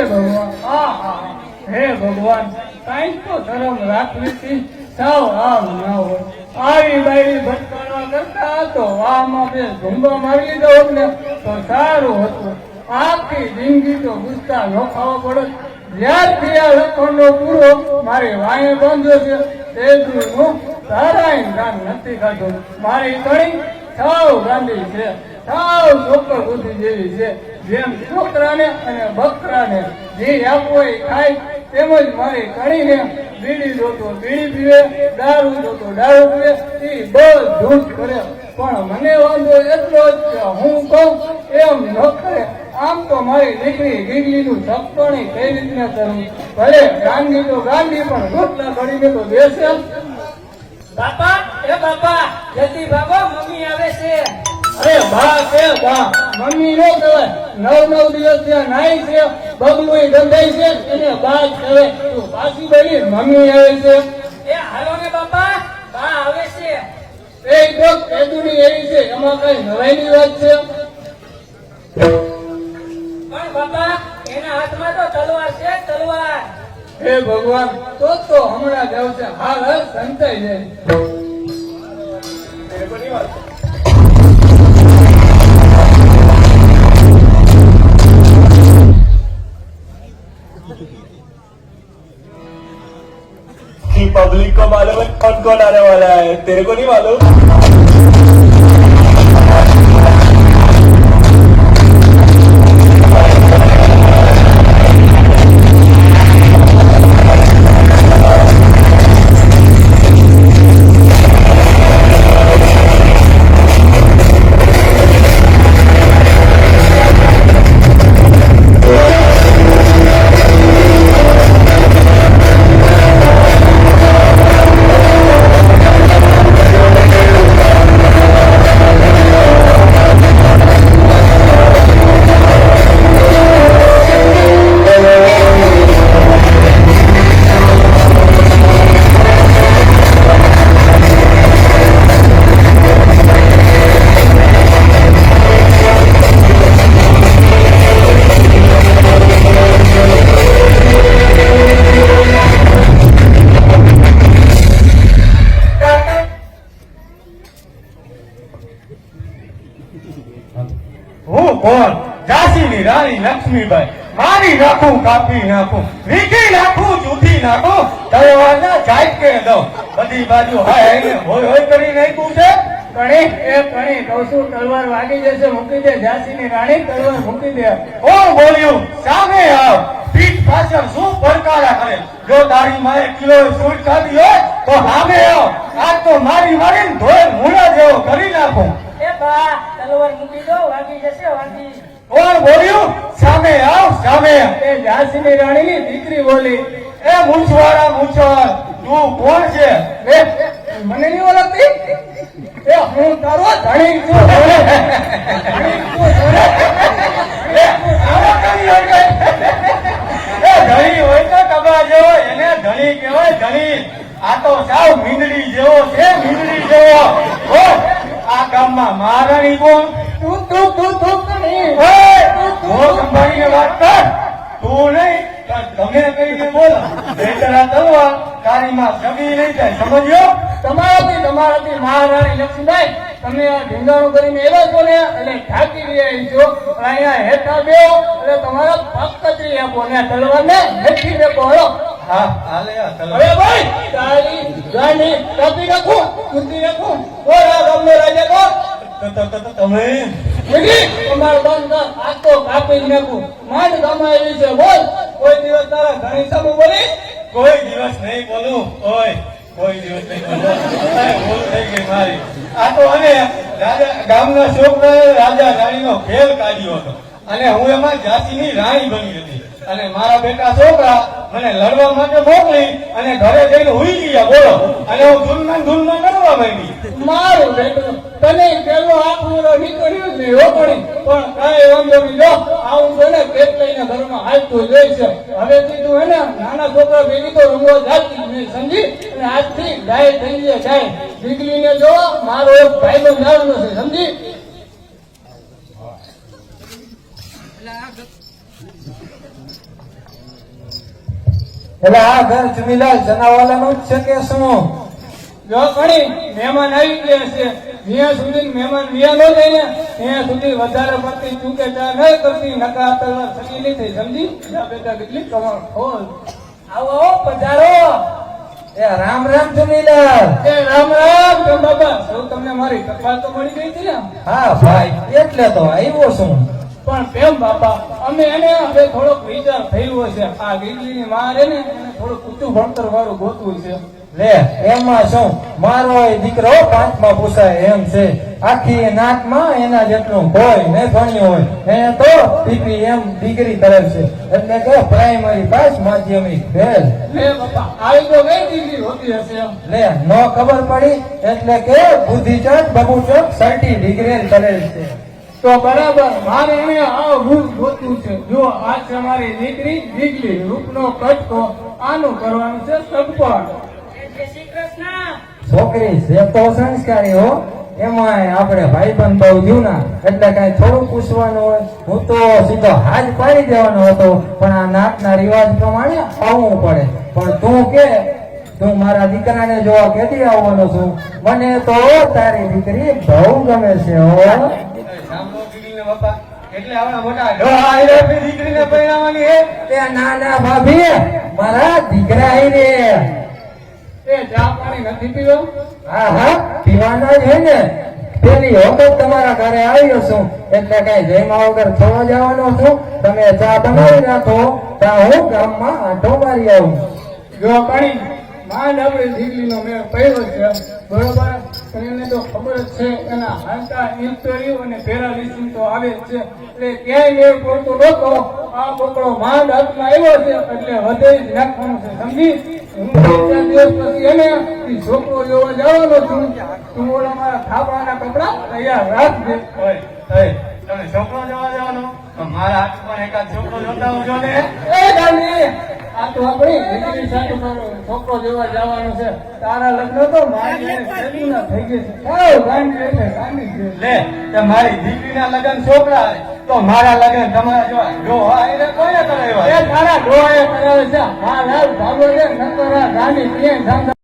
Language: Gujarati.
ભગવાન હે ભગવાન કઈ તો શરમ રાખવી સાવ આમ ના હોય આવી બાઈ ભટકાવા કરતા તો આમાં બે ઝુંબા મારી લીધો હોત ને તો સારું હતું આખી જિંદગી તો ગુસ્સા ન ખાવા પડે જ્યારથી આ લખણનો પૂરો મારી વાંહે બાંધ્યો છે તેનું હું સારાય ગામ નથી ખાધું મારી કણી સાવ ગાંધી છે સાવ ચોક્કર બુદ્ધિ જેવી છે જેમ છોકરાને અને બકરાને જે આપવો એ ખાય તેમજ મારી કણીને બીડી જોતો બીડી પીવે દારૂ જોતો દારૂ પીવે એ બધું જ કરે પણ મને વાંધો એટલો જ કે હું કહું એમ ન કરે આમ તો મારી દીકરી ગીગલીનું સપણી કઈ રીતના કરું ભલે ગાંધી તો ગાંધી પણ રોટલા કરીને તો બેસે બાપા એ બાપા જલ્દી બાબા મમ્મી આવે છે અરે બા કે બા મમ્મી નો કહેવાય 9 દિવસ ત્યાં નાઈ છે બગલું ગંધાઈ છે એને બા કહેવાય તું પાછી બોલી મમ્મી આવે છે એ હાલો ને બાપા બા આવે છે એ તો કેદુની એવી છે એમાં કઈ નવાઈની વાત છે પણ બાપા એના હાથમાં તો તલવાર છે તલવાર હે ભગવાન તો હમણાં જાવ છે હાલ સંતાઈ જાય पब्लिक को मालूम है कौन कौन आने वाला है तेरे को नहीं मालूम હું કોણ ઝાંસીની રાણી લક્ષ્મીબાઈ મારી નાખું કાપી નાખું વીખી નાખું જૂઠી નાખું તલવારના ઝાટકે દઉં બધી બાજુ હાય હોય હોય કરી નાખ્યું છે કણી એ કણી કહું છું તલવાર વાગી જશે મૂકી દે ઝાંસીની રાણી તલવાર મૂકી દે કોણ બોલ્યું સામે આવ પીઠ પાછળ શું પડકારા કરે જો તારી માએ કિલો સૂટ ખાધી હોય તો સામે આવ આજ તો મારી મારીને ધોય મૂળા જેવો કરી નાખું એ બા તલવાર મૂકી દો વાગી જશે વાગી કોણ બોલ્યું સામે આવ સામે એ ઝાંસીની રાણીની દીકરી બોલી એ મૂછવાળા મૂછવાળ તું કોણ છે મને નહીં ઓળખતી એ હું તારો ધણી છું ધણી હોય તો કબા જેવો એને ધણી કહેવાય ધણી આ તો સાવ મીંદડી જેવો છે મીંદડી જેવો આ ગામમાં મહારાણી કોણ તું નહીં અંબાણીને વાત કર તું નહીં તમે કહીને બોલો તલવાર તારીમાં સગી નહીં થાય સમજ્યો તમારાથી મહારાણી લક્ષ્મીબાઈ તમે આ ઢીંગાણું કરીને એવા છો ને એટલે ઢાંકી રહ્યા છો અહીંયા હેઠા બેઓ એટલે તમારા પગ કચરી આપો ને તલવાર ને હેઠી બેકો હલો હા હાલે હવે ભાઈ તારી ગાડી કાપી નાખું કુદી નાખું બોલા ગામનો રાજા કોણ તમે તમારો બંધ આ તો કાપી નાખું માંડ ગામમાં એવી છે બોલ કોઈ દિવસ તારા ઘણી સામું બોલી કોઈ દિવસ નહીં બોલું કોઈ દિવસ નહીં બોલું ભૂલ થઈ ગઈ મારી આ તો અને રાજા ગામના છોકરાએ રાજા રાણીનો ખેલ કાઢ્યો હતો અને હું એમાં ઝાંસીની રાણી બની હતી અને મારા બેટા છોકરા મને લડવા માટે મોકલી અને ઘરે જઈને હુઈ ગયા બોલો અને હું ધૂનમાં કરવા માંડી મારું બેટું તને પેલો આપણો નીકળ્યું જ નહીં પણ કઈ વાંધો નહીં જો આવું છે ને પેટ લઈને ઘરમાં હાલતું જોઈ છે હવેથી તું હે ને નાના છોકરા ભેગી તો રમવા જાતી નહીં સમજી અને આજથી ગાય થઈ જાય ગાય દીકરીને જો મારો એક ભાઈ બંધ આવવાનો છે સમજી એટલે આ ઘર ચુમીલાલ જનાવાલાનું જ છે કે શું? જો ઘણી મહેમાન આવી ગયા છે જ્યાં સુધી મહેમાન વ્યા ન જાય ને ત્યાં સુધી વધારે પડતી ચૂકે ચા ન કરતી નકા તલવાર સગી નહીં થઈ સમજી જા બેટા કેટલી કમાણ ખોલ આવો આવો પધારો એ રામ રામ ચુમીલાલ. એ રામ રામ કેમ બાબા સૌ તમને મારી તકવાર તો મળી ગઈ હતી ને હા ભાઈ, એટલે તો આવ્યો છું. પણ કેમ બાપા અમે એને હવે થોડોક વિચાર થયો છે આ ગીગલીની માં રે ને એને થોડું ઊંચું ભણતર વાળું ગોતવું છે લે એમાં શું, મારો એ દીકરો 5માં પૂછાય એમ છે. આખી નાકમાં એના જેટલું કોઈ નહીં ભણ્યું હોય એને તો PPM ડિગ્રી કરેલ છે, એટલે કે પ્રાઇમરી પાસ માધ્યમિક ફેલ. લે બાપા આવી તો કઈ ડિગ્રી હોતી હશે એમ લે નો ખબર પડી, એટલે કે બુદ્ધિચંદ બબુચંદ સર્ટી ડિગ્રી કરેલ છે. તો બરાબર મારે એને આ ભૂલ ગોતવું છે. જો આ છે મારી દીકરી દીકરી રૂપનો કટકો આનું કરવાનું છે સગપણ. છોકરી છે તો સંસ્કારી હો, એમાં આપણે ભાઈબંધ બહુ જૂના, એટલે કઈ થોડું પૂછવાનું હોય. હું તો સીધો હાથ પાડી દેવાનો હતો, પણ આ નાકના રિવાજ પ્રમાણે આવવું પડે. પણ તું કે તું મારા દીકરાને જોવા કેદી આવવાનો છું? મને તો તારી દીકરી બહુ ગમે છે હો. એટલે આવડા મોટા ડોહા આયરે દીકરીને પરણાવવાની હે એ ના ના ભાભી, મારા દીકરા આઈને. એ ચા પાણી નથી પીવો હા હા, પીવાના જ હે ને. પેલી વખત તમારા ઘરે આવ્યો છું, એટલે કઈ જયમાં વગર થવા જવાનો છું. તમે ચા બનાવી નાખો, ત્યાં હું ગામમાં આંટો મારી આવું. જો પાણી માંડ આપણી દીકરીનો મેળ પડ્યો છે બરોબર. પણ એને તો ખબર જ છે એના હાલતા ઇન્ટરવ્યુ અને પેરાલિસિસ તો આવે જ છે, એટલે ક્યાંય મેળ પડતો નહોતો. આ બોકડો માંડ હાથમાં આવ્યો છે એટલે વધે જ નાખવાનું છે સમજી. હું 4 દિવસ પછી એને ઈ છોકરો જોવા જવાનો છું. તું ઓલા મારા થાપડાના કપડા તૈયાર રાખજે. તમે છોકરો જોવા જવાનો? મારા હાથ પણ એકાદ છોકરો જોતા આવજો ને. એ ગાંધી આ તો આપણી દીકરી સાથે છોકરો જોવા જવાનું છે. તારા લગ્ન તો મારી અને શેરીના થઈ ગયા છે. સાવ ગાંધી એટલે ગાંધી છે. લે તે મારી દીકરીના લગ્ન છોકરા, તો મારા લગ્ન તમારા જોવા ડોહા આઈને કોને કરાવ્યા? એ તારા ડોહાએ કરાવે છે. હા લાલ ભાગો છે નકરા ગાંધી ક્યાંય ધામ